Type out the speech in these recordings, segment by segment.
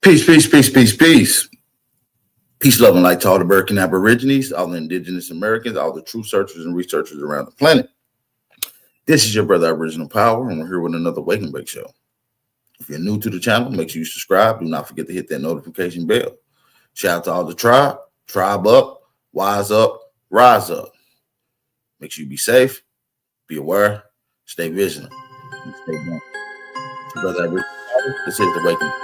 Peace, peace, peace, peace, peace. Peace, love, and light to all the American Aborigines, all the indigenous Americans, all the true searchers and researchers around the planet. This is your brother Aboriginal Power, and we're here with another Wake and Bake show. If you're new to the channel, make sure you subscribe. Do not forget to hit that notification bell. Shout out to all the tribe up, wise up, rise up. Make sure you be safe, be aware, stay vigilant, and stay young. It's your brother Aboriginal Power. This is the Wake and Bake.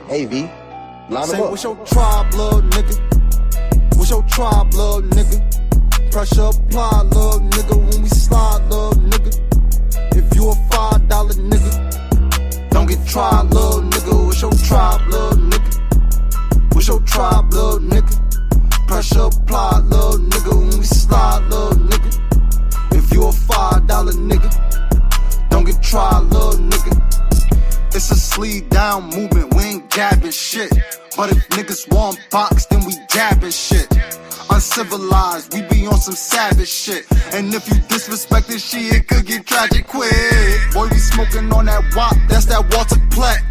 Hey V, line Say, them up. what's your tribe, little nigga? What's your tribe, little nigga? Pressure apply, little nigga, when we slide, little nigga. If you a $5 nigga, don't get tried, little nigga. What's your tribe, little nigga? What's your tribe, little nigga? Pressure apply, little nigga, when we slide, little nigga. If you a $5 nigga, don't get tried, little nigga. It's a sleeve down movement, we ain't jabbing shit. But if niggas want box, then we jabbing shit. Uncivilized, we be on some savage shit. And if you disrespect this shit, it could get tragic quick. Boy, we smoking on that wop, that's that Walter Platt.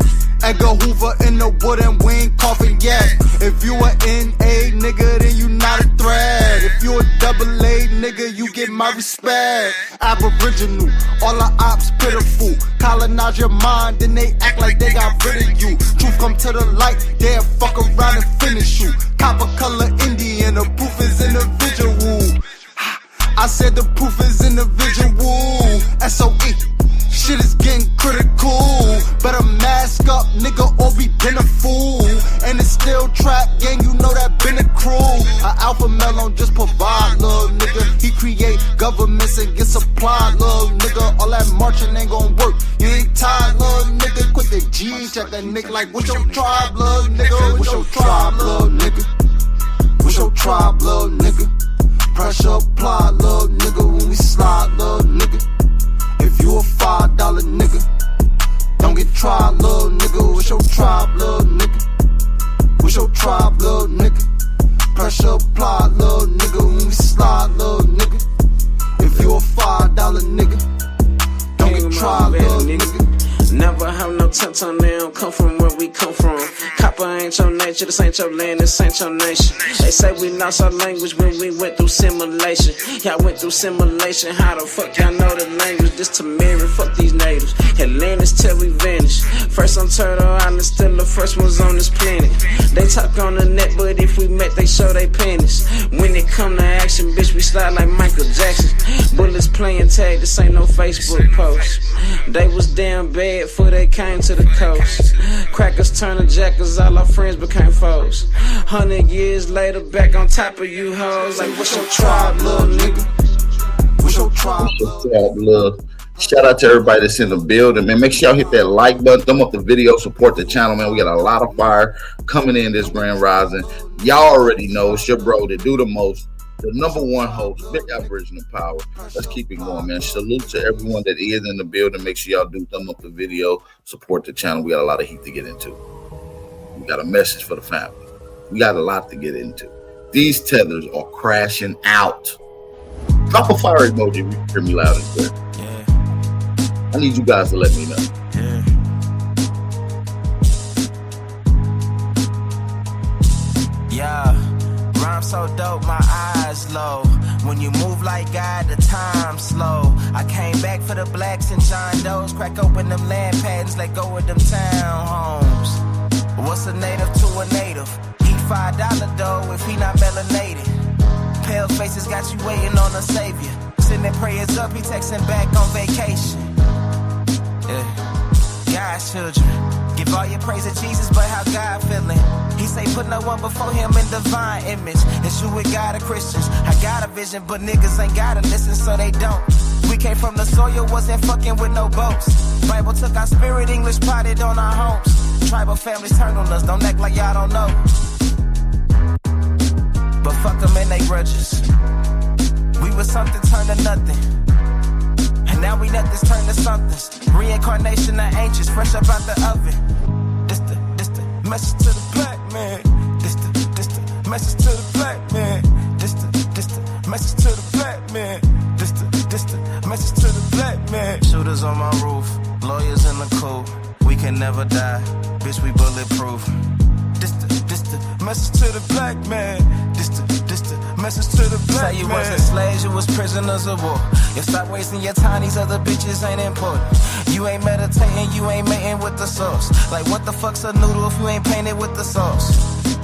Edgar Hoover in the wood and we ain't coughing yet. If you a NA nigga, then you not a threat. If you a AA nigga, you get my respect. Aboriginal, all the ops pitiful. Colonize your mind, then they act like they got rid of you. Truth come to the light, they'll fuck around and finish you. Copper color Indian, the proof is individual. I said the proof is individual. SOE. Shit is getting critical. Better mask up, nigga, or be been a fool. And it's still trap gang, you know that been a crew. A alpha male don't just provide, little nigga. He create governments and get supply, little nigga. All that marching ain't gon' work. You ain't tired, little nigga. Quit the G, check that nigga like, what's your tribe, little nigga? What's your tribe, little nigga? What's your tribe, little nigga? Pressure apply, little nigga. When we slide, little nigga. If you a $5 nigga, don't get tried, little nigga. What's your tribe, little man, don't come from where we come from. Copper ain't your nature, this ain't your land, this ain't your nation. They say we lost our language when we went through simulation. Y'all went through simulation, how the fuck y'all know the language? This to mirror, fuck these natives. Atlantis till we vanish. First on Turtle Island, still the first ones on this planet. They talk on the net, but if we met, they show they penis. When it come to action, bitch, we slide like Michael Jackson. Bullets playing tag, this ain't no Facebook post. They was damn bad before they came to the coast. Crackers turn to jackers, all our friends became foes. 100 years later, back on top of you hoes. Like, what's your tribe, little nigga? What's your tribe, love? Shout out to everybody that's in the building, man. Make sure y'all hit that like button, thumb up the video, support the channel, man. We got a lot of fire coming in this Grand Rising. Y'all already know it's your bro that do the most, the #1 host, Big Aboriginal Power. Let's keep it going, man. Salute to everyone that is in the building. Make sure y'all do thumb up the video, support the channel. We got a lot of heat to get into. We got a message for the family. We got a lot to get into. These tethers are crashing out. Drop a fire emoji if you hear me loud and clear. I need you guys to let me know. Yeah, rhyme so dope, my eyes low. When you move like God, the time slow. I came back for the blacks and John Doe's. Crack open them land patents, let go of them townhomes. What's a native to a native? Eat $5 dough if he not melanated. Pale faces got you waiting on a savior. Sending prayers up, he texting back on vacation. God's children, give all your praise to Jesus, but how God feeling? He say put no one before him in divine image. It's you with God of Christians. I got a vision, but niggas ain't gotta listen, so they don't. We came from the soil, wasn't fucking with no boats. Bible took our spirit, English plotted on our homes. Tribal families turned on us, don't act like y'all don't know. But fuck them and they grudges. We was something turned to nothing. And now we let this turn to somethings. Reincarnation of ancients, fresh up out the oven. This the message to the black man. This the message to the black man. This the message to the black man. This the message to the black man. Shooters on my roof, lawyers in the coop. We can never die, bitch, we bulletproof. This the message to the black man. This the message to the black man. Say you wasn't slaves, you was prisoners of war. You stop wasting your time, these other bitches ain't important. You ain't meditating, you ain't mating with the sauce. Like what the fuck's a noodle if you ain't painted with the sauce?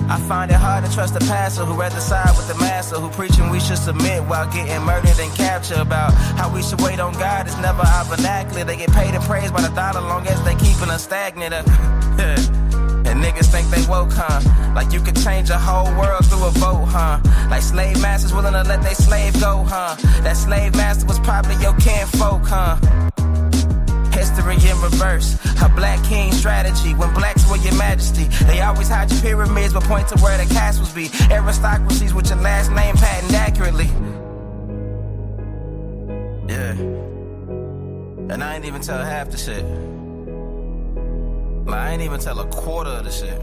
I find it hard to trust the pastor who rather side with the master, who preaching we should submit while getting murdered and captured. About how we should wait on God is never our vernacular. They get paid and praised by the dollar long as they keeping us stagnant. And niggas think they woke, huh? Like you could change a whole world through a vote, huh? Like slave masters willing to let their slave go, huh? That slave master was probably your kinfolk, huh? History in reverse, a black king strategy. When blacks were your majesty, they always hide your pyramids but point to where the castles be. Aristocracies with your last name patent accurately. Yeah. And I ain't even tell half the shit. Like, I ain't even tell a quarter of the shit.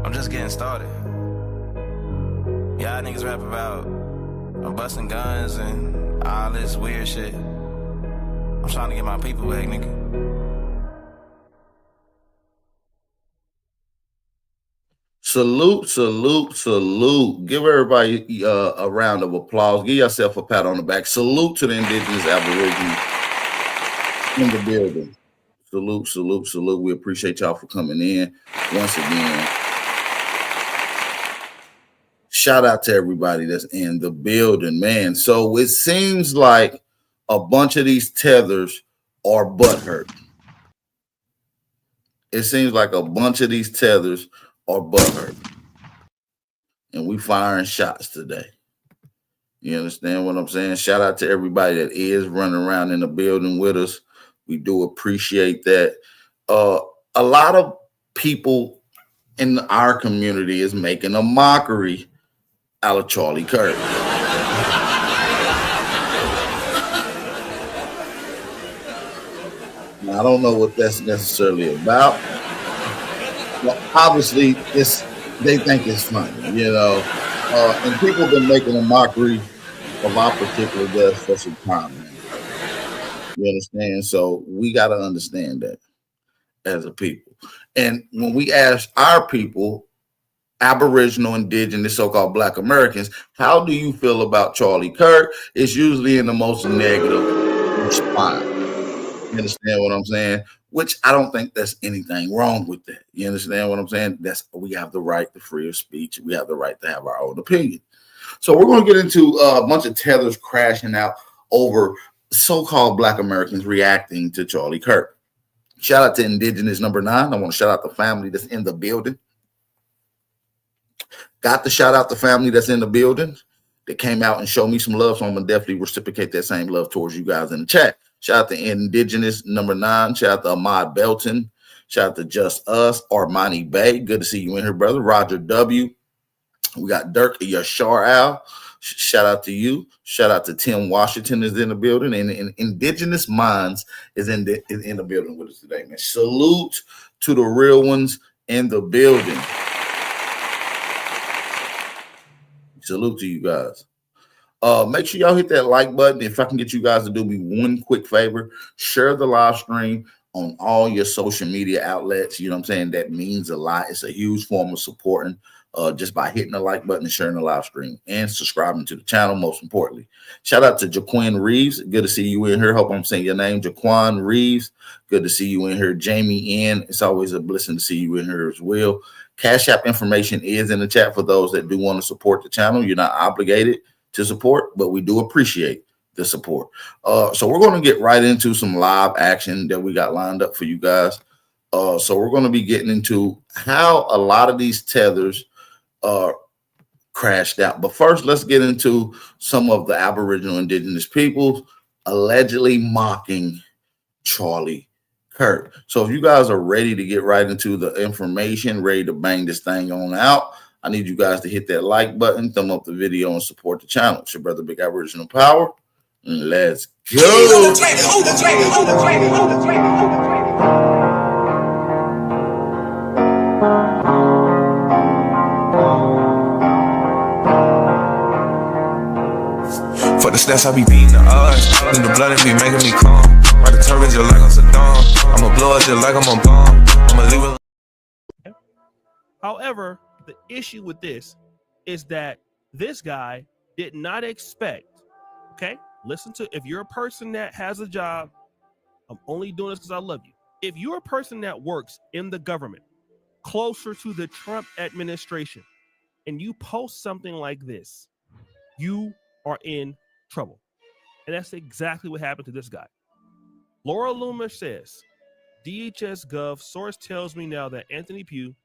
I'm just getting started. Y'all niggas rap about busting guns and all this weird shit. I'm trying to get my people back, nigga. Salute, salute, salute. Give everybody a round of applause. Give yourself a pat on the back. Salute to the indigenous Aborigines in the building. Salute, salute, salute. We appreciate y'all for coming in once again. Shout out to everybody that's in the building, man. So it seems like a bunch of these tethers are butthurt. It seems like a bunch of these tethers are butthurt. And we firing shots today. You understand what I'm saying? Shout out to everybody that is running around in the building with us. We do appreciate that. A lot of people in our community is making a mockery out of Charlie Kirk. Now, I don't know what that's necessarily about. Well, obviously, they think it's funny, you know. And people have been making a mockery of our particular death for some time, man. You understand? So we got to understand that. as a people. And when we ask our people, Aboriginal, Indigenous, so-called Black Americans, how do you feel about Charlie Kirk? It's usually in the most negative response. You understand what I'm saying? Which I don't think there's anything wrong with that. You understand what I'm saying? We have the right to free of speech. We have the right to have our own opinion. So we're going to get into a bunch of tethers crashing out over so-called Black Americans reacting to Charlie Kirk. Shout out to Indigenous number 9. I want to shout out the family that's in the building. Got to shout out the family that's in the building that came out and showed me some love. So I'm going to definitely reciprocate that same love towards you guys in the chat. Shout out to Indigenous number 9. Shout out to Ahmad Belton. Shout out to Just Us. Armani Bay. Good to see you in here, brother. Roger W. We got Dirk Yashar Al. Shout out to you. Shout out to Tim Washington is in the building. And Indigenous Minds is in the building with us today, man. Salute to the real ones in the building. Salute to you guys. Make sure y'all hit that like button. If I can get you guys to do me one quick favor, share the live stream on all your social media outlets. You know what I'm saying? That means a lot. It's a huge form of supporting just by hitting the like button and sharing the live stream and subscribing to the channel, most importantly. Shout out to Jaquan Reeves. Good to see you in here. Hope I'm saying your name, Jaquan Reeves. Good to see you in here. Jamie N. It's always a blessing to see you in here as well. Cash App information is in the chat for those that do want to support the channel. You're not obligated to support, but we do appreciate the support. So we're going to get right into some live action that we got lined up for you guys. So we're going to be getting into how a lot of these tethers crashed out. But first, let's get into some of the Aboriginal Indigenous peoples allegedly mocking Charlie Kirk. So if you guys are ready to get right into the information, ready to bang this thing on out, I need you guys to hit that like button, thumb up the video, and support the channel. It's your brother Big Aboriginal Power. And let's go. For the stats, I be beating the odds. In the blood, it be making me calm. Ride the turret just like I'm Saddam. I'ma blow it just like I'm a bomb. I'ma leave it. However, the issue with this is that this guy did not expect, okay? Listen to, if you're a person that has a job, I'm only doing this because I love you. If you're a person that works in the government, closer to the Trump administration, and you post something like this, you are in trouble. And that's exactly what happened to this guy. Laura Loomer says, DHS Gov source tells me now that Anthony Pugh,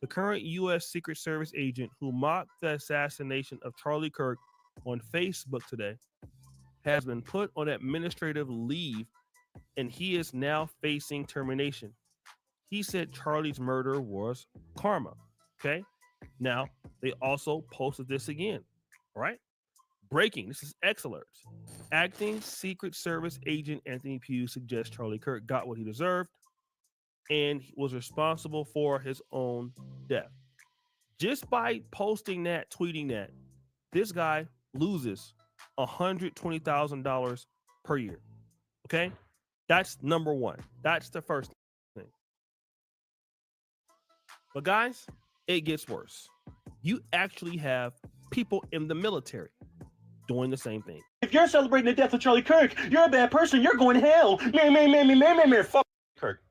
the current U.S. Secret Service agent who mocked the assassination of Charlie Kirk on Facebook today, has been put on administrative leave and he is now facing termination. He said Charlie's murder was karma. Okay. Now, they also posted this again. All right. Breaking. This is X-Alerts. Acting Secret Service agent Anthony Pugh suggests Charlie Kirk got what he deserved and was responsible for his own death. Just by posting that, tweeting that, this guy loses $120,000 per year. Okay? That's number one. That's the first thing. But guys, it gets worse. You actually have people in the military doing the same thing. If you're celebrating the death of Charlie Kirk, you're a bad person. You're going to hell. Man. Fuck Kirk.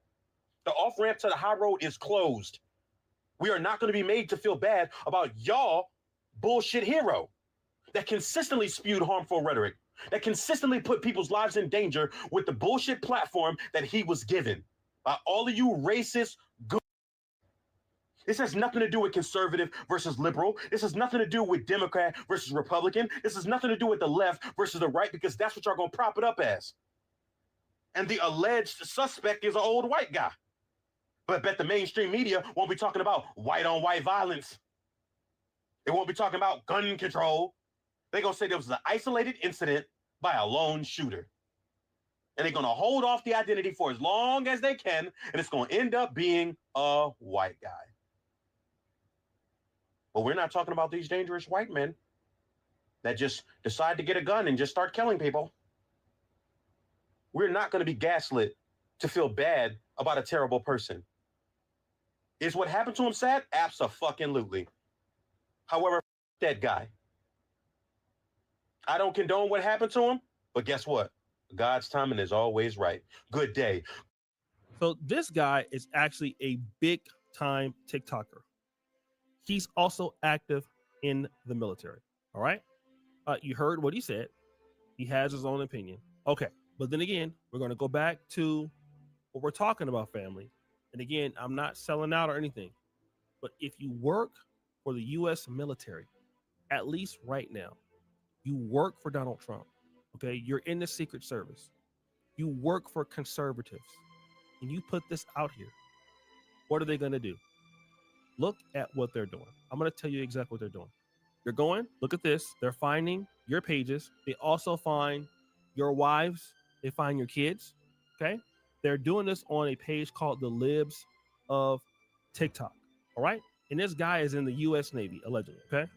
The off-ramp to the high road is closed. We are not going to be made to feel bad about y'all bullshit hero that consistently spewed harmful rhetoric, that consistently put people's lives in danger with the bullshit platform that he was given by all of you racist good. This has nothing to do with conservative versus liberal. This has nothing to do with Democrat versus Republican. This has nothing to do with the left versus the right, because that's what y'all going to prop it up as. And the alleged suspect is an old white guy. But I bet the mainstream media won't be talking about white-on-white violence. They won't be talking about gun control. They're going to say there was an isolated incident by a lone shooter. And they're going to hold off the identity for as long as they can, and it's going to end up being a white guy. But we're not talking about these dangerous white men that just decide to get a gun and just start killing people. We're not going to be gaslit to feel bad about a terrible person. Is what happened to him sad? Abso-fucking-lutely. However, that guy. I don't condone what happened to him, but guess what? God's timing is always right. Good day. So this guy is actually a big time TikToker. He's also active in the military. All right. You heard what he said. He has his own opinion. Okay. But then again, we're going to go back to what we're talking about, family. And again, I'm not selling out or anything. But if you work for the U.S. military, at least right now, you work for Donald Trump. Okay. You're in the Secret Service. You work for conservatives. And you put this out here. What are they going to do? Look at what they're doing. I'm going to tell you exactly what they're doing. You're going, look at this. They're finding your pages. They also find your wives. They find your kids. Okay. They're doing this on a page called the Libs of TikTok. All right. And this guy is in the U.S. Navy, allegedly. Okay.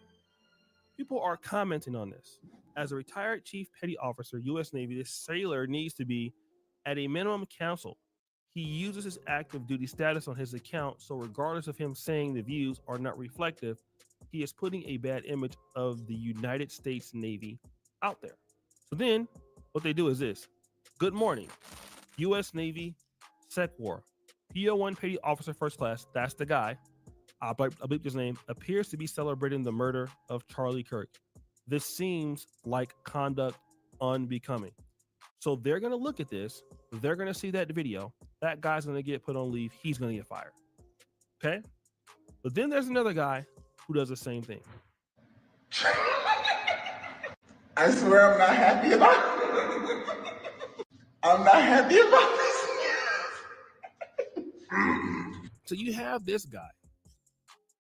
People are commenting on this. As a retired chief petty officer, U.S. Navy, this sailor needs to be at a minimum counseled. He uses his active duty status on his account, so regardless of him saying the views are not reflective, he is putting a bad image of the United States Navy out there. So then what they do is this. Good morning, U.S. Navy SecWar. PO1 Petty Officer First Class, that's the guy, I'll bleep his name, appears to be celebrating the murder of Charlie Kirk. This seems like conduct unbecoming. So they're going to look at this. They're going to see that video. That guy's going to get put on leave. He's going to get fired. Okay. But then there's another guy who does the same thing. I swear I'm not happy about it. I'm not happy about this. So you have this guy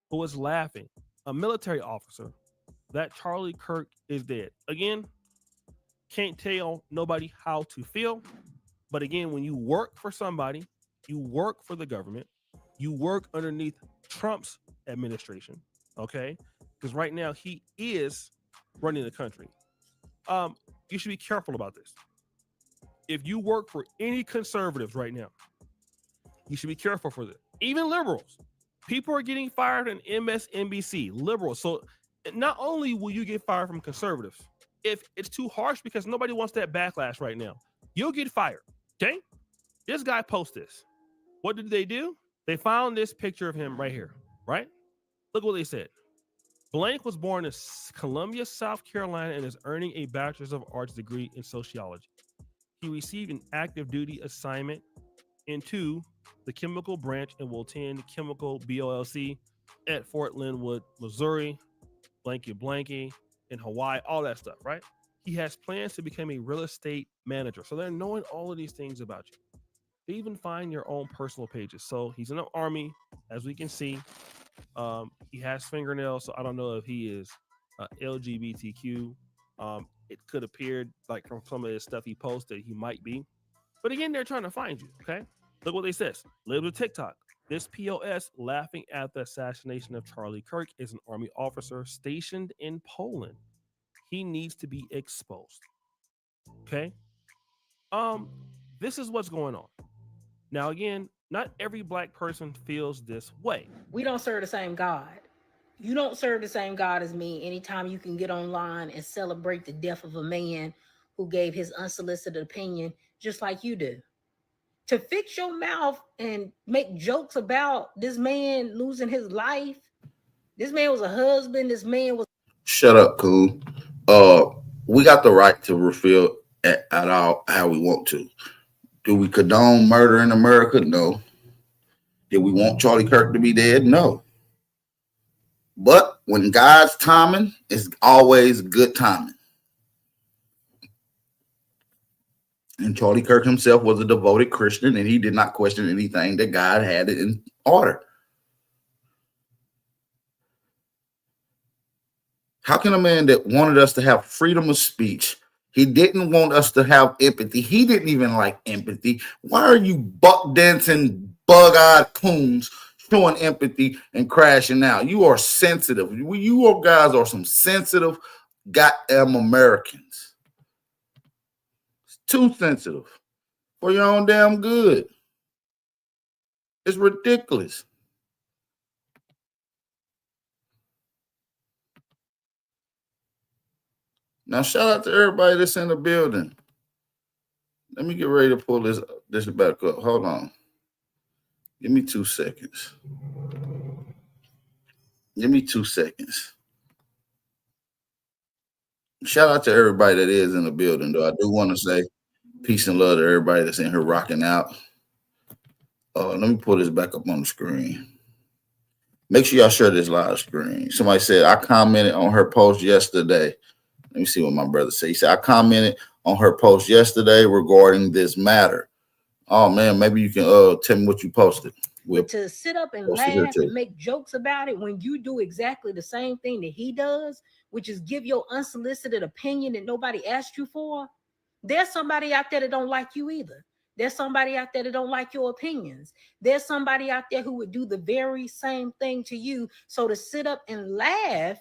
who is laughing, a military officer, that Charlie Kirk is dead. Again, can't tell nobody how to feel. But again, when you work for somebody, you work for the government, you work underneath Trump's administration, okay? Because right now he is running the country. You should be careful about this. If you work for any conservatives right now, you should be careful for this. Even liberals. People are getting fired in MSNBC, liberals. So not only will you get fired from conservatives, if it's too harsh because nobody wants that backlash right now, you'll get fired. Okay. This guy posted this. What did they do? They found this picture of him right here, right? Look what they said. Blank was born in Columbia, South Carolina, and is earning a Bachelor's of Arts degree in sociology. He received an active duty assignment into the chemical branch and will attend chemical BOLC at Fort Linwood, Missouri, blanky, in Hawaii, all that stuff, right? He has plans to become a real estate manager. So they're knowing all of these things about you. They even find your own personal pages. So he's in the Army, as we can see. He has fingernails, so I don't know if he is LGBTQ. It could appear like from some of the stuff he posted, he might be. But again, they're trying to find you, okay? Look what they says. Live with TikTok. This POS laughing at the assassination of Charlie Kirk is an Army officer stationed in Poland. He needs to be exposed. Okay. This is what's going on. Now, again, not every black person feels this way. We don't serve the same God. You don't serve the same God as me. Anytime you can get online and celebrate the death of a man who gave his unsolicited opinion, just like you do. To fix your mouth and make jokes about this man losing his life. This man was a husband. This man was. Shut up, cool. We got the right to feel at all how we want to. Do we condone murder in America? No. Did we want Charlie Kirk to be dead? No. But when God's timing is always good timing. And Charlie Kirk himself was a devoted Christian, and he did not question anything that God had in order. How can a man that wanted us to have freedom of speech, he didn't want us to have empathy. He didn't even like empathy. Why are you buck dancing, bug-eyed coons showing empathy and crashing out? You are sensitive. You guys are some sensitive goddamn Americans. It's too sensitive. for your own damn good. It's ridiculous. Now, shout out to everybody that's in the building. Let me get ready to pull this back up. Hold on. Give me 2 seconds. Shout out to everybody that is in the building, though. I do want to say peace and love to everybody that's in here rocking out. Let me pull this back up on the screen. Make sure y'all share this live screen. Somebody said, I commented on her post yesterday. Let me see what my brother said. He said, I commented on her post yesterday regarding this matter. Oh, man, maybe you can tell me what you posted. To sit up and laugh and make jokes about it when you do exactly the same thing that he does, which is give your unsolicited opinion that nobody asked you for. There's somebody out there that don't like you either. There's somebody out there that don't like your opinions. There's somebody out there who would do the very same thing to you. So to sit up and laugh.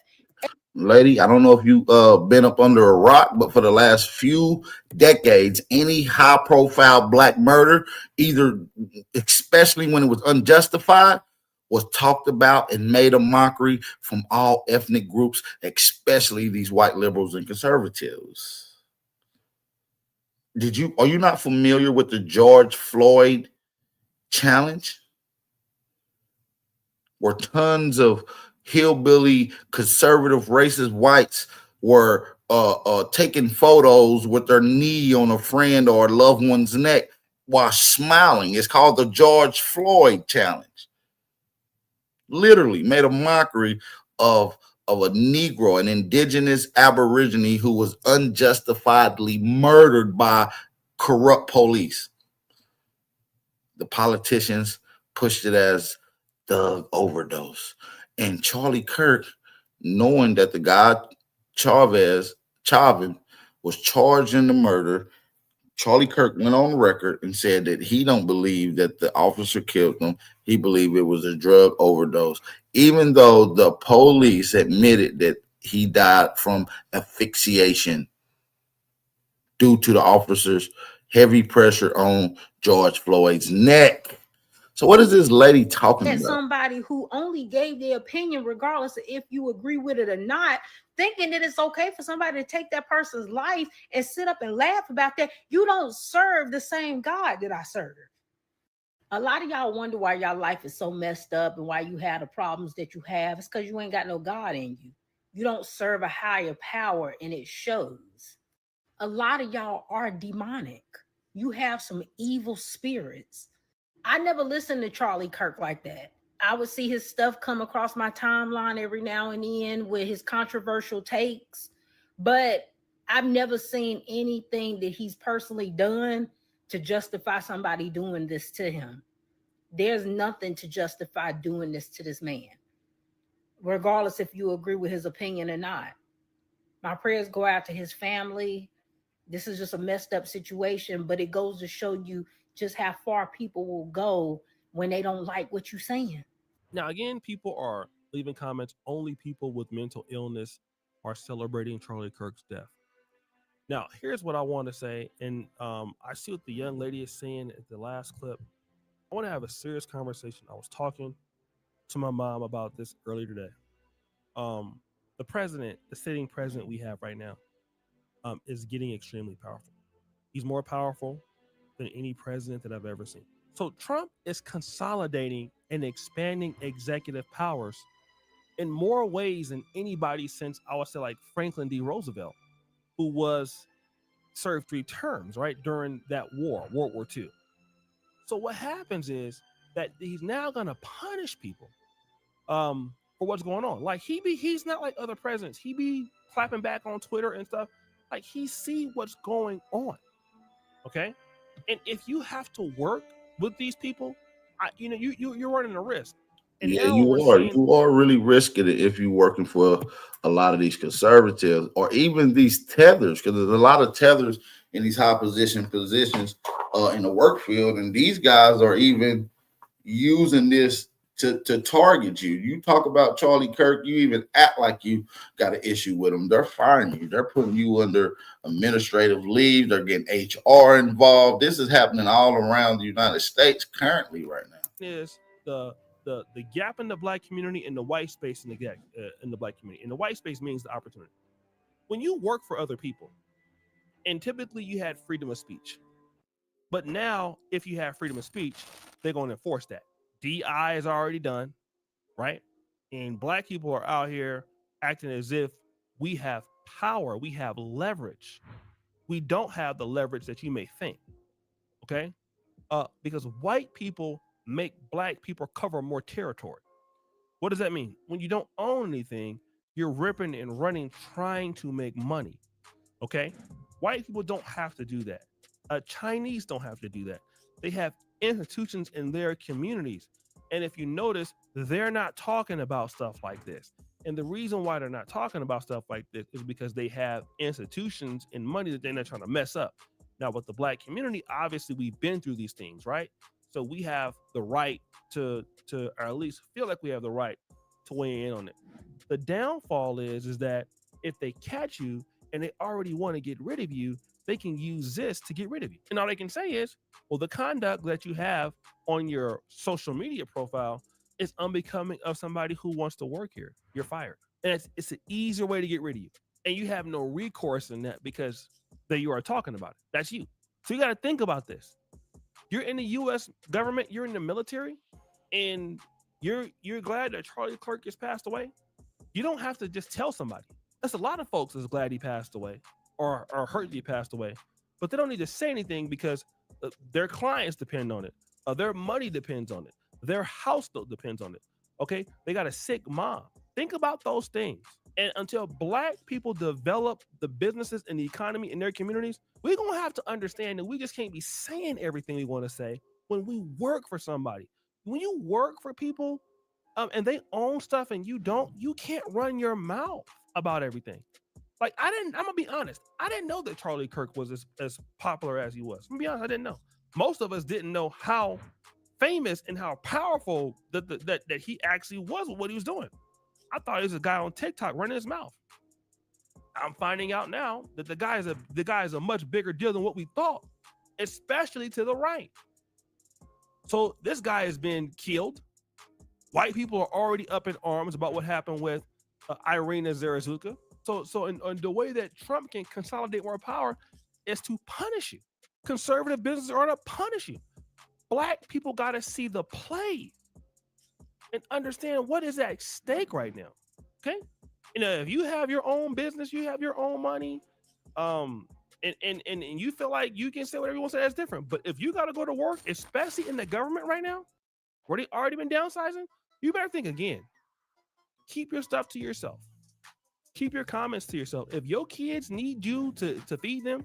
Lady, I don't know if you been up under a rock, but for the last few decades, any high-profile black murder, either especially when it was unjustified, was talked about and made a mockery from all ethnic groups, especially these white liberals and conservatives. Are you not familiar with the George Floyd challenge? Where tons of hillbilly, conservative, racist whites were taking photos with their knee on a friend or a loved one's neck while smiling. It's called the George Floyd challenge. Literally made a mockery of a Negro, an indigenous Aborigine who was unjustifiably murdered by corrupt police. The politicians pushed it as thug overdose. And Charlie Kirk, knowing that the guy Chauvin was charged in the murder, Charlie Kirk went on record and said that he don't believe that the officer killed him. He believed it was a drug overdose, even though the police admitted that he died from asphyxiation due to the officer's heavy pressure on George Floyd's neck. So what is this lady talking about? Somebody who only gave their opinion, regardless of if you agree with it or not, thinking that it's okay for somebody to take that person's life and sit up and laugh about that. You don't serve the same God that I serve. A lot of y'all wonder why y'all life is so messed up and why you have the problems that you have. It's because you ain't got no God in you. You don't serve a higher power, and it shows. A lot of y'all are demonic. You have some evil spirits. I never listened to Charlie Kirk like that. I would see his stuff come across my timeline every now and then with his controversial takes, but I've never seen anything that he's personally done to justify somebody doing this to him. There's nothing to justify doing this to this man, regardless if you agree with his opinion or not. My prayers go out to his family. This is just a messed up situation, but it goes to show you just how far people will go when they don't like what you're saying. Now, again, people are leaving comments. Only people with mental illness are celebrating Charlie Kirk's death. Now, here's what I want to say. And I see what the young lady is saying at the last clip. I want to have a serious conversation. I was talking to my mom about this earlier today. The president, the sitting president we have right now, is getting extremely powerful. He's more powerful than any president that I've ever seen. So Trump is consolidating and expanding executive powers in more ways than anybody since, I would say, like Franklin D. Roosevelt, who served 3 terms, right, during that war, World War II. So what happens is that he's now going to punish people for what's going on. Like he's not like other presidents. He be clapping back on Twitter and stuff. Like he see what's going on. Okay. And if you have to work with these people, you're running a risk. And yeah, you are really risking it if you're working for a lot of these conservatives or even these tethers, because there's a lot of tethers in these high positions in the work field, and these guys are even using this to target you. You talk about Charlie Kirk, you even act like you got an issue with them. They're firing you. They're putting you under administrative leave. They're getting HR involved. This is happening all around the United States currently right now. Is the gap in the black community and the white space in the black community. And the white space means the opportunity. When you work for other people, and typically you had freedom of speech, but now if you have freedom of speech, they're going to enforce that. DI is already done, right? And black people are out here acting as if we have power, we have leverage. We don't have the leverage that you may think, okay? Because white people make black people cover more territory. What does that mean? When you don't own anything, you're ripping and running, trying to make money, okay? White people don't have to do that. Chinese don't have to do that. They have institutions in their communities. And if you notice, they're not talking about stuff like this. And the reason why they're not talking about stuff like this is because they have institutions and money that they're not trying to mess up. Now, with the black community, obviously we've been through these things, right? So we have the right to or at least feel like we have the right to weigh in on it. The downfall is that if they catch you and they already want to get rid of you, they can use this to get rid of you. And all they can say is, well, the conduct that you have on your social media profile is unbecoming of somebody who wants to work here. You're fired. And it's an easier way to get rid of you. And you have no recourse in that because that you are talking about it. That's you. So you got to think about this. You're in the U.S. government, you're in the military, and you're glad that Charlie Kirk has passed away. You don't have to just tell somebody. That's a lot of folks that's glad he passed away or hurt he passed away, but they don't need to say anything because their clients depend on it. Their money depends on it. Their house depends on it. Okay, they got a sick mom. Think about those things. And until black people develop the businesses and the economy in their communities, we're going to have to understand that we just can't be saying everything we want to say when we work for somebody. When you work for people and they own stuff and you don't, you can't run your mouth about everything. Like I'm going to be honest. I didn't know that Charlie Kirk was as popular as he was. I'm going to be honest, I didn't know. Most of us didn't know how famous and how powerful that he actually was with what he was doing. I thought he was a guy on TikTok running his mouth. I'm finding out now that the guy is a much bigger deal than what we thought, especially to the right. So this guy has been killed. White people are already up in arms about what happened with Irina Zarazuka. So in the way that Trump can consolidate more power is to punish you. Conservative businesses are to punish you. Black people got to see the play and understand what is at stake right now. Okay, if you have your own business, you have your own money, and you feel like you can say whatever you want to say, that's different. But if you got to go to work, especially in the government right now, where they already been downsizing, you better think again. Keep your stuff to yourself. Keep your comments to yourself. If your kids need you to feed them,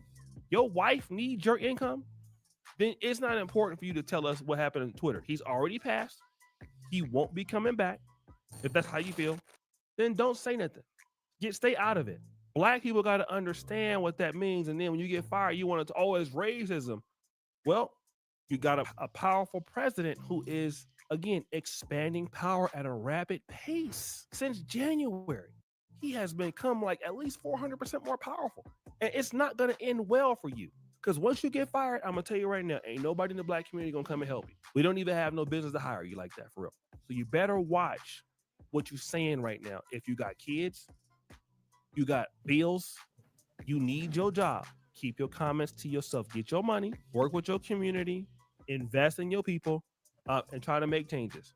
your wife needs your income, then it's not important for you to tell us what happened on Twitter. He's already passed. He won't be coming back. If that's how you feel, then don't say nothing. Stay out of it. Black people got to understand what that means. And then when you get fired, you want to always racism. Well, you got a powerful president who is, again, expanding power at a rapid pace. Since January, he has become like at least 400% more powerful. And it's not going to end well for you. Because once you get fired, I'm going to tell you right now, ain't nobody in the black community going to come and help you. We don't even have no business to hire you like that, for real. So you better watch what you're saying right now. If you got kids, you got bills, you need your job, keep your comments to yourself. Get your money, work with your community, invest in your people, and try to make changes.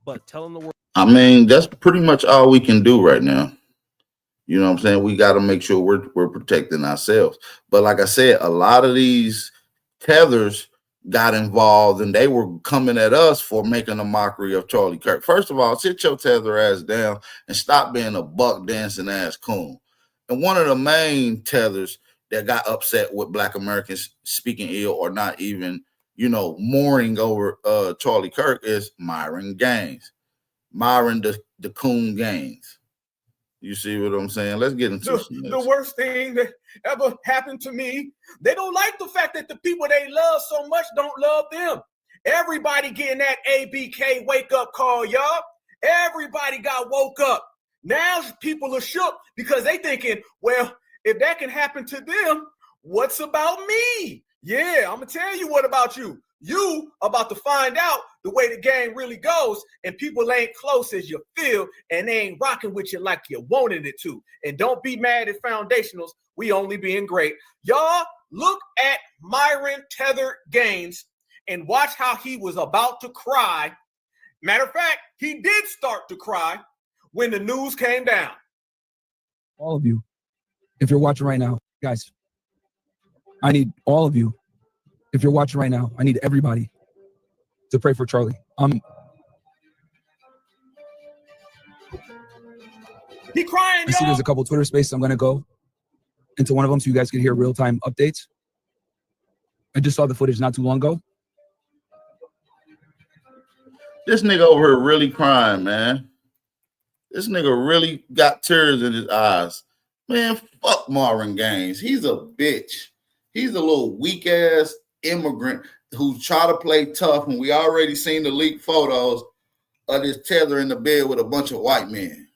But telling the world. I mean, that's pretty much all we can do right now. You know what I'm saying? We got to make sure we're protecting ourselves. But like I said, a lot of these tethers got involved and they were coming at us for making a mockery of Charlie Kirk. First of all, sit your tether ass down and stop being a buck dancing ass coon. And one of the main tethers that got upset with Black Americans speaking ill or not even, mourning over Charlie Kirk is Myron Gaines. Myron the coon Gaines. You see what I'm saying? Let's get into the worst thing that ever happened to me. They don't like the fact that the people they love so much don't love them. Everybody getting that ABK wake up call, y'all. Everybody got woke up. Now people are shook because they thinking, well, if that can happen to them, what's about me? Yeah, I'm gonna tell you what about you. You about to find out the way the game really goes, and people ain't close as you feel, and they ain't rocking with you like you wanted it to. And don't be mad at foundationals. We only being great. Y'all look at Myron Tether Gaines and watch how he was about to cry. Matter of fact, he did start to cry when the news came down. All of you, if you're watching right now, guys, I need all of you. If you're watching right now, I need everybody to pray for Charlie. He crying, I see there's a couple Twitter spaces. I'm going to go into one of them so you guys can hear real-time updates. I just saw the footage not too long ago. This nigga over here really crying, man. This nigga really got tears in his eyes. Man, fuck Marvin Gaines. He's a bitch. He's a little weak-ass immigrant who try to play tough, and we already seen the leaked photos of this Tether in the bed with a bunch of white men.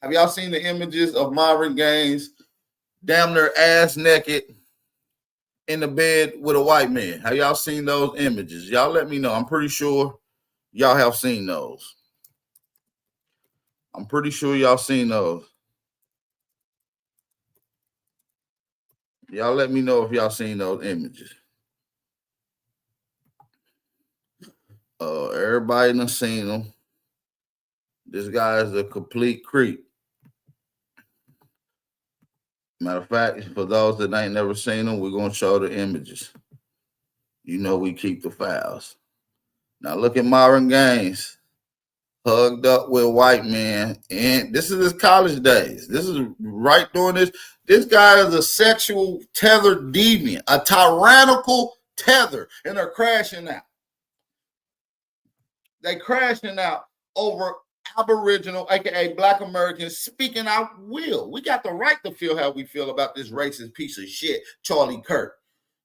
Have y'all seen the images of Marvin Gaines damn near ass naked in the bed with a white man? Have y'all seen those images? Y'all let me know. I'm pretty sure y'all have seen those. I'm pretty sure y'all seen those. Y'all let me know if y'all seen those images. Everybody done seen them. This guy is a complete creep. Matter of fact, for those that ain't never seen them, we're going to show the images. You know we keep the files. Now look at Marvin Gaines hugged up with white men. And this is his college days. This is right during this. This guy is a sexual tether deviant, a tyrannical tether, and they're crashing out. They crashing out over Aboriginal, aka Black Americans, speaking our will. We got the right to feel how we feel about this racist piece of shit, Charlie Kirk.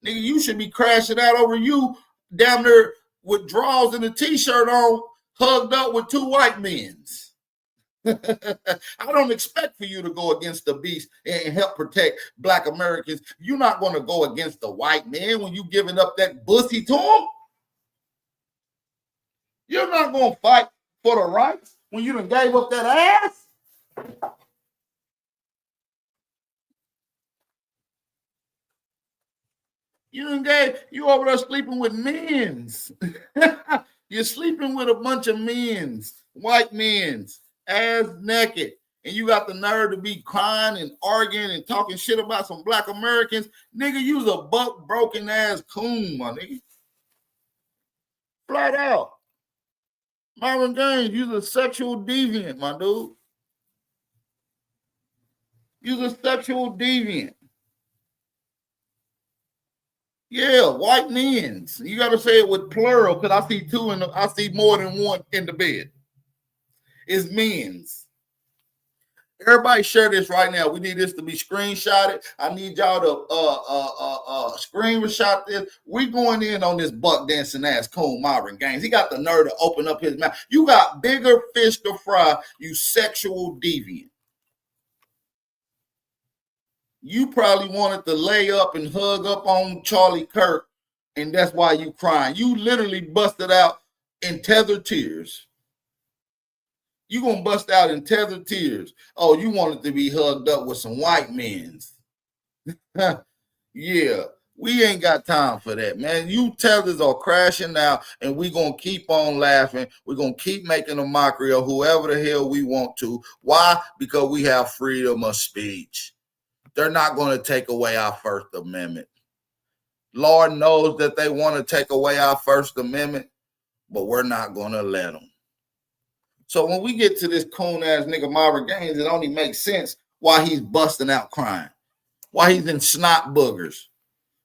Nigga, you should be crashing out over you down there with drawers and a t-shirt on, hugged up with two white men. I don't expect for you to go against the beast and help protect Black Americans. You're not going to go against the white man when you giving up that pussy to him. You're not going to fight for the rights when you done gave up that ass. You over there sleeping with men's. You're sleeping with a bunch of men's, white men's, ass naked. And you got the nerve to be crying and arguing and talking shit about some Black Americans. Nigga, you's a buck broken ass coon, my nigga. Flat out. Marvin Gaines, you's a sexual deviant, my dude. You's a sexual deviant. Yeah, white men's. You got to say it with plural because I see two and I see more than one in the bed. It's men's. Everybody share this right now. We need this to be screenshotted. I need y'all to screenshot this. We going in on this buck dancing ass coon Marvin Gaines. He got the nerve to open up his mouth. You got bigger fish to fry, you sexual deviant. You probably wanted to lay up and hug up on Charlie Kirk, and that's why you crying. You literally busted out in tethered tears. You gonna bust out in tethered tears. Oh, you wanted to be hugged up with some white men. Yeah, we ain't got time for that, man. You tethers are crashing out, and we gonna keep on laughing. We're gonna keep making a mockery of whoever the hell we want to. Why? Because we have freedom of speech. They're not going to take away our First Amendment. Lord knows that they want to take away our First Amendment, but we're not going to let them. So when we get to this coon-ass nigga Marvin Gaines, it only makes sense why he's busting out crying, why he's in snot boogers,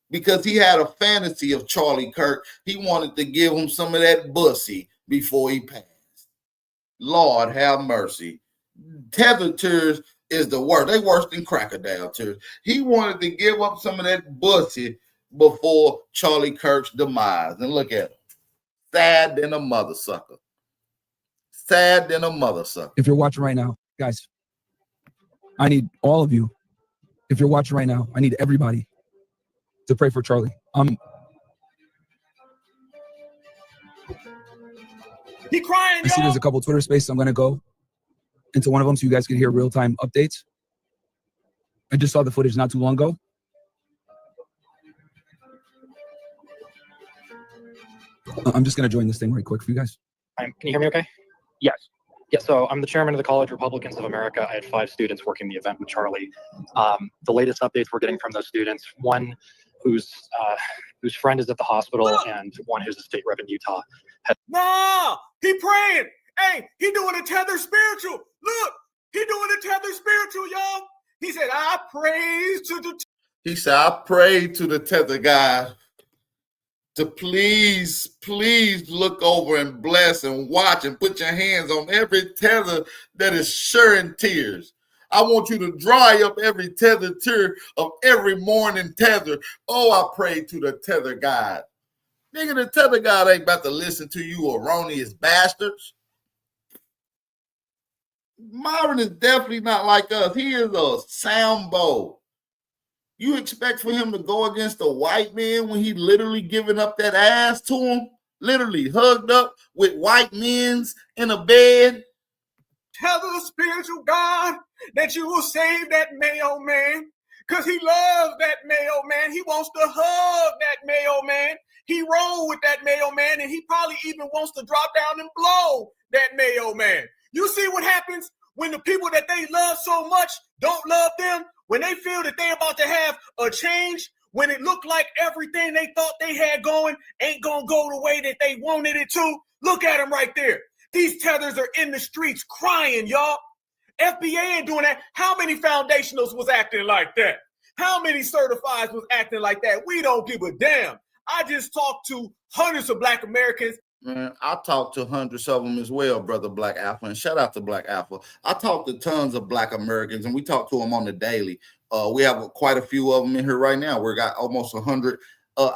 because he had a fantasy of Charlie Kirk. He wanted to give him some of that bussy before he passed. Lord have mercy. Tether tears is the worst. They worse than crocodile tears. He wanted to give up some of that bussy before Charlie Kirk's demise. And look at him. Sad than a mother sucker. Sad than a mother sucker. If you're watching right now, guys, I need all of you. If you're watching right now, I need everybody to pray for Charlie. He crying, I see there's a couple Twitter spaces. I'm going to go into one of them so you guys can hear real-time updates. I just saw the footage not too long ago. I'm just going to join this thing right quick for you guys. Can you hear me okay? Yes. Yeah, so I'm the chairman of the College Republicans of America. I had 5 students working the event with Charlie. The latest updates we're getting from those students, one whose friend is at the hospital and one who's a state rep in Utah. Nah, he praying. Hey, he doing a tether spiritual. Look, he doing a tether spiritual, y'all. He said, I praise to the... He said, I pray to the tether God to please look over and bless and watch and put your hands on every tether that is sharing tears. I want you to dry up every tether tear of every morning tether. Oh, I pray to the tether God. Nigga, the tether God ain't about to listen to you erroneous bastards. Myron is definitely not like us. He is a soundbow. You expect for him to go against a white man when he literally giving up that ass to him? Literally hugged up with white men's in a bed? Tell the spiritual God that you will save that Mayo man because he loves that Mayo man. He wants to hug that Mayo man. He rolled with that Mayo man, and he probably even wants to drop down and blow that Mayo man. You see what happens when the people that they love so much don't love them? When they feel that they're about to have a change, when it looked like everything they thought they had going ain't going to go the way that they wanted it to, look at them right there. These tethers are in the streets crying, y'all. FBA ain't doing that. How many foundationals was acting like that? How many certifieds was acting like that? We don't give a damn. I just talked to hundreds of Black Americans. Man, I talked to hundreds of them as well, brother Black Alpha, and shout out to Black Alpha. I talked to tons of Black Americans, and we talk to them on the daily. We have quite a few of them in here right now. We got almost 100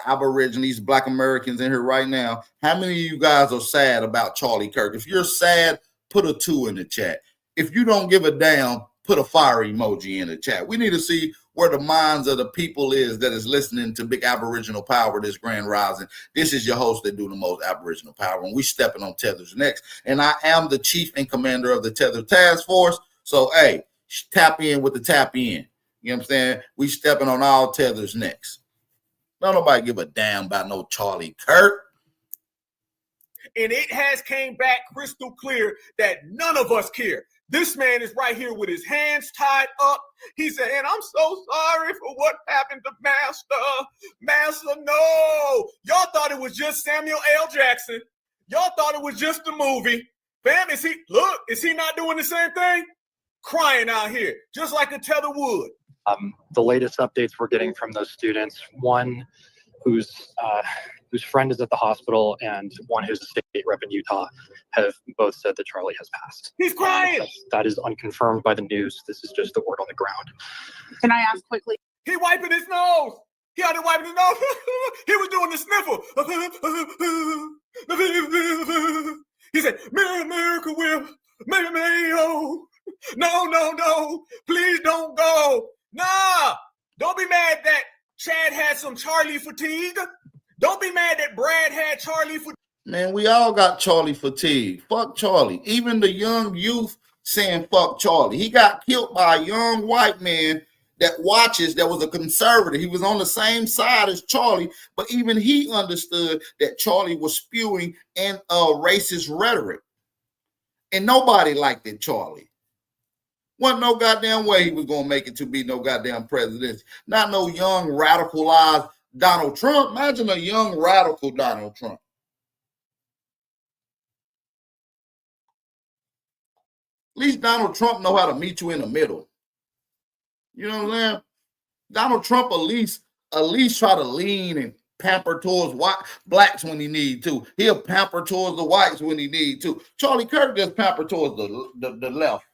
Aborigines, Black Americans in here right now. How many of you guys are sad about Charlie Kirk? If you're sad, put a 2 in the chat. If you don't give a damn, put a fire emoji in the chat. We need to see where the minds of the people is that is listening to Big Aboriginal Power, this Grand Rising. This is your host that do the most Aboriginal Power, and we stepping on tethers next. And I am the chief and commander of the Tether Task Force. So, hey, tap in with the tap in. You know what I'm saying? We stepping on all tethers next. Don't nobody give a damn about no Charlie Kirk. And it has came back crystal clear that none of us care. This man is right here with his hands tied up. He said, and I'm so sorry for what happened to Master. Master, no. Y'all thought it was just Samuel L. Jackson. Y'all thought it was just a movie. Fam, is he not doing the same thing? Crying out here, just like a tether would. The latest updates we're getting from those students, one whose friend is at the hospital and one who's a state rep in Utah, have both said that Charlie has passed. He's crying. That is unconfirmed by the news. This is just the word on the ground. Can I ask quickly? He wiping his nose. He had to wipe his nose. He was doing the sniffle. He said, America will, Mayo. No. Please don't go. Nah. Don't be mad that Chad had some Charlie fatigue. Don't be mad that Brad had Charlie fatigue. Man, we all got Charlie fatigue. Fuck Charlie. Even the young youth saying fuck Charlie. He got killed by a young white man that was a conservative. He was on the same side as Charlie, but even he understood that Charlie was spewing and racist rhetoric. And nobody liked it, Charlie. Wasn't no goddamn way he was going to make it to be no goddamn president. Not no young radicalized Donald Trump. Imagine a young radical Donald Trump. At least Donald Trump know how to meet you in the middle. You know what I'm saying? Donald Trump at least try to lean and pamper towards blacks when he need to. He'll pamper towards the whites when he need to. Charlie Kirk just pamper towards the left.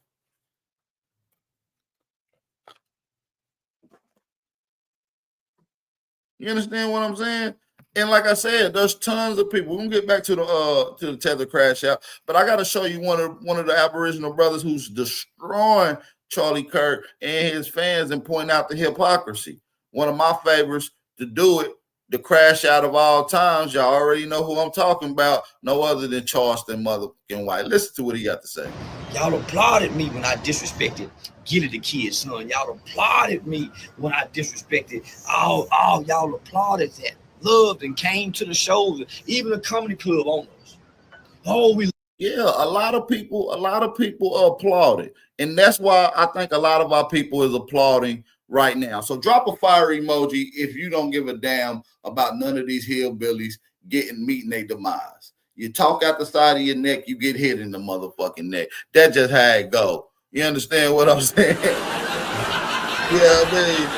You understand what I'm saying? And like I said, there's tons of people. We're gonna get back to the tether crash out, but I gotta show you one of the Aboriginal brothers who's destroying Charlie Kirk and his fans and point out the hypocrisy. One of my favorites to do it, the crash out of all times. Y'all already know who I'm talking about. No other than Charleston motherfucking White. Listen to what he got to say. Y'all applauded me when I disrespected Gilly the Kid, son. Y'all applauded me when I disrespected all y'all applauded that. Loved and came to the shows, even the comedy club owners. A lot of people applauded, and that's why I think a lot of our people is applauding right now. So drop a fire emoji if you don't give a damn about none of these hillbillies meeting their demise. You talk out the side of your neck, you get hit in the motherfucking neck. That's just how it go. You understand what I'm saying? Yeah, I mean,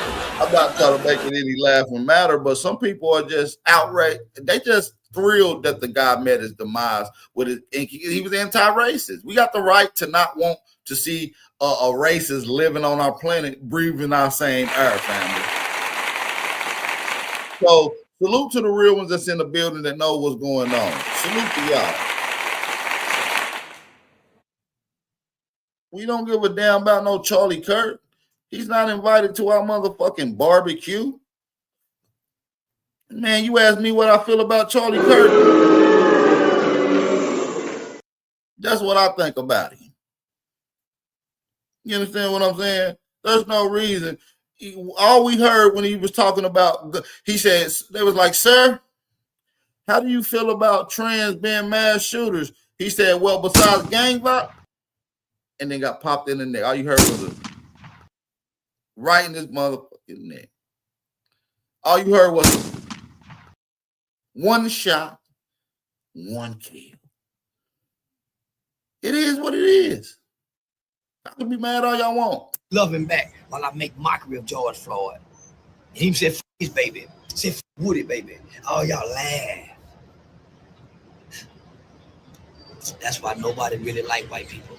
I'm not trying to make it any laughing matter, but some people are just outraged. They just thrilled that the guy met his demise with it. And he was anti-racist. We got the right to not want to see a racist living on our planet, breathing our same air, family. So salute to the real ones that's in the building that know what's going on. Salute to y'all. We don't give a damn about no Charlie Kirk. He's not invited to our motherfucking barbecue. Man, you ask me what I feel about Charlie Kirk. That's what I think about him. You understand what I'm saying? There's no reason. All we heard when he was talking about, he said, they was like, sir, how do you feel about trans being mass shooters? He said, well, besides gang violence, and then got popped in the neck. All you heard was right in this motherfucking neck. All you heard was one shot, one kill. It is what it is. I can be mad all y'all want. Love him back while I make mockery of George Floyd. And he said, "F his baby." Said, "F Woody, baby." Oh, y'all laugh. That's why nobody really like white people.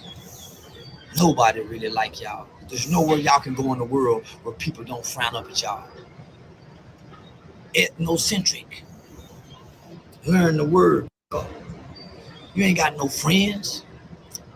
Nobody really like y'all. There's nowhere y'all can go in the world where people don't frown up at y'all. Ethnocentric. Learn the word. You ain't got no friends.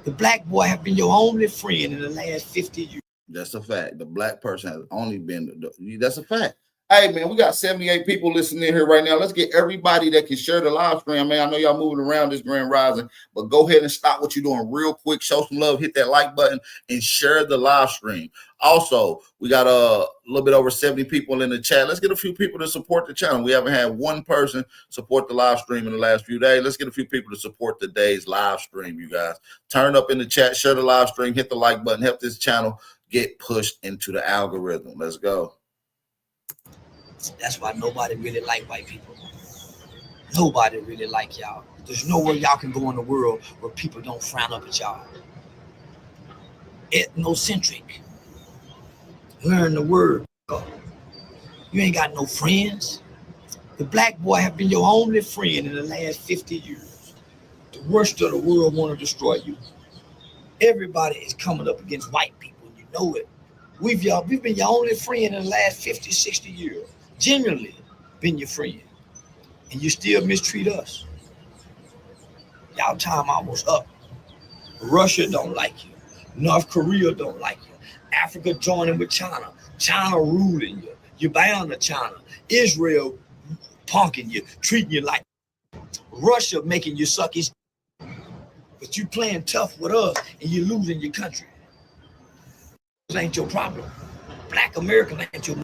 The black boy have been your only friend in the last 50 years. That's a fact. The black person has only been, that's a fact. Hey, man, we got 78 people listening in here right now. Let's get everybody that can share the live stream, man. I know y'all moving around this Grand Rising, but go ahead and stop what you're doing real quick. Show some love, hit that like button, and share the live stream. Also, we got a little bit over 70 people in the chat. Let's get a few people to support the channel. We haven't had one person support the live stream in the last few days. Let's get a few people to support today's live stream, you guys. Turn up in the chat, share the live stream, hit the like button, help this channel get pushed into the algorithm. Let's go. That's why nobody really like white people. Nobody really like y'all. There's nowhere y'all can go in the world where people don't frown up at y'all. Ethnocentric. Learn the word. You ain't got no friends. The black boy have been your only friend in the last 50 years. The worst of the world want to destroy you. Everybody is coming up against white people. You know it. We've been your only friend in the last 50, 60 years. Genuinely been your friend. And you still mistreat us. Y'all time almost up. Russia don't like you. North Korea don't like you. Africa joining with China. China ruling you. You're bound to China. Israel punking you, treating you like Russia making you suck his. But you playing tough with us and you're losing your country. This ain't your problem. Black American ain't your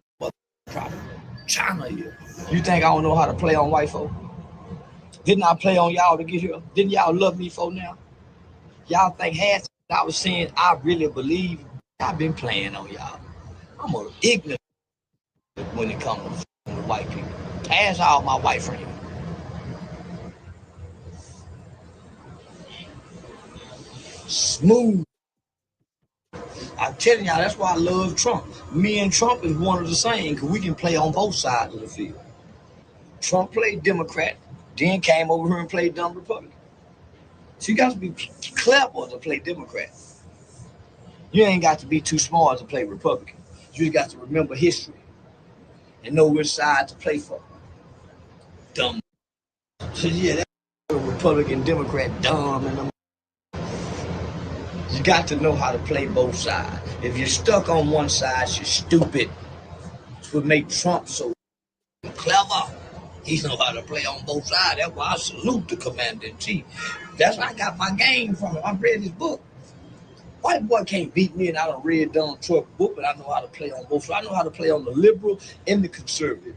problem. China here. You think I don't know how to play on white folk? Didn't I play on y'all to get here? Didn't y'all love me for now? Y'all think half I was saying I really believe I've been playing on y'all. I'm a ignorant when it comes to white people. Ask all my white friends. Smooth. I'm telling y'all, that's why I love Trump. Me and Trump is one of the same because we can play on both sides of the field. Trump played Democrat, then came over here and played dumb Republican. So you got to be clever to play Democrat. You ain't got to be too smart to play Republican. You just got to remember history and know which side to play for. Dumb Yeah, that Republican, Democrat, dumb, and you got to know how to play both sides. If you're stuck on one side, you're stupid. It's what made Trump so clever. He knows how to play on both sides. That's why I salute the commander-in-chief. That's where I got my game from. I read his book. White boy can't beat me, and I done read Donald Trump's book, but I know how to play on both sides. I know how to play on the liberal and the conservative,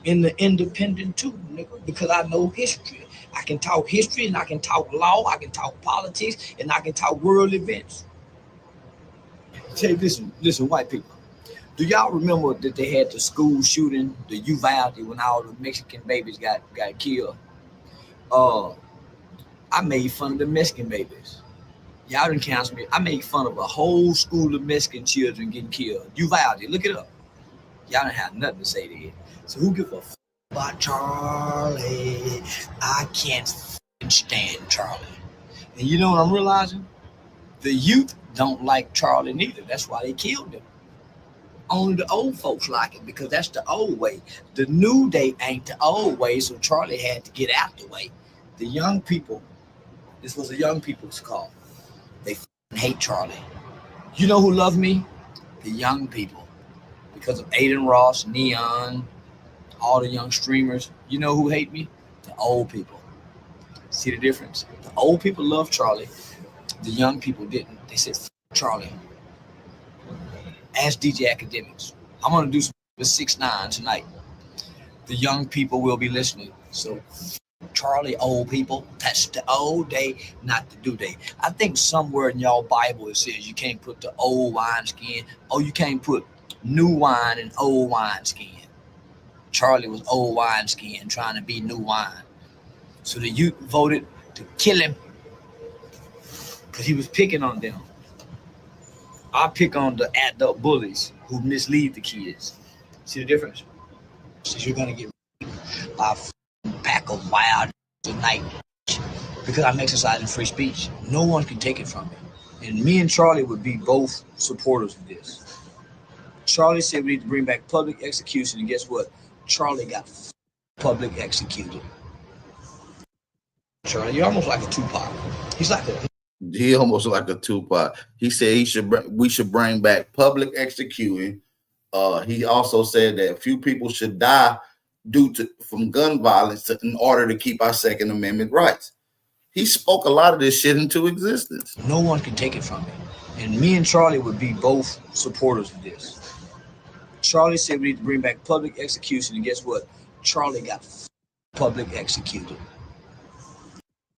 and the independent too, nigga, because I know history. I can talk history, and I can talk law, I can talk politics, and I can talk world events. Say, listen, white people. Do y'all remember that they had the school shooting, the Uvalde, when all the Mexican babies got killed? I made fun of the Mexican babies. Y'all didn't cancel me. I made fun of a whole school of Mexican children getting killed. Uvalde, look it up. Y'all didn't have nothing to say to it. So who give a f about Charlie? I can't stand Charlie. And you know what I'm realizing? The youth don't like Charlie neither. That's why they killed him. Only the old folks like it because that's the old way. The new day ain't the old way, so Charlie had to get out the way. The young people, this was a young people's call. They hate Charlie. You know who love me? The young people. Because of Aiden Ross, Neon, all the young streamers. You know who hate me? The old people. See the difference? The old people love Charlie. The young people didn't. They said, Charlie. Ask DJ Academics. I'm going to do some 6ix9ine tonight. The young people will be listening. So, Charlie, old people, that's the old day, not the new day. I think somewhere in y'all Bible it says you can't put the old wineskin, or you can't put new wine in old wineskin. Charlie was old wineskin trying to be new wine. So the youth voted to kill him because he was picking on them. I pick on the adult bullies who mislead the kids. See the difference? So you're gonna get by a pack of wild tonight because I'm exercising free speech. No one can take it from me. And me and Charlie would be both supporters of this. Charlie said we need to bring back public execution, and guess what? Charlie got public executed. Charlie, you're almost like a Tupac. He almost like a Tupac. He said we should bring back public executing. He also said that a few people should die from gun violence in order to keep our Second Amendment rights. He spoke a lot of this shit into existence. No one can take it from me. And me and Charlie would be both supporters of this. Charlie said we need to bring back public execution, and guess what? Charlie got public executed.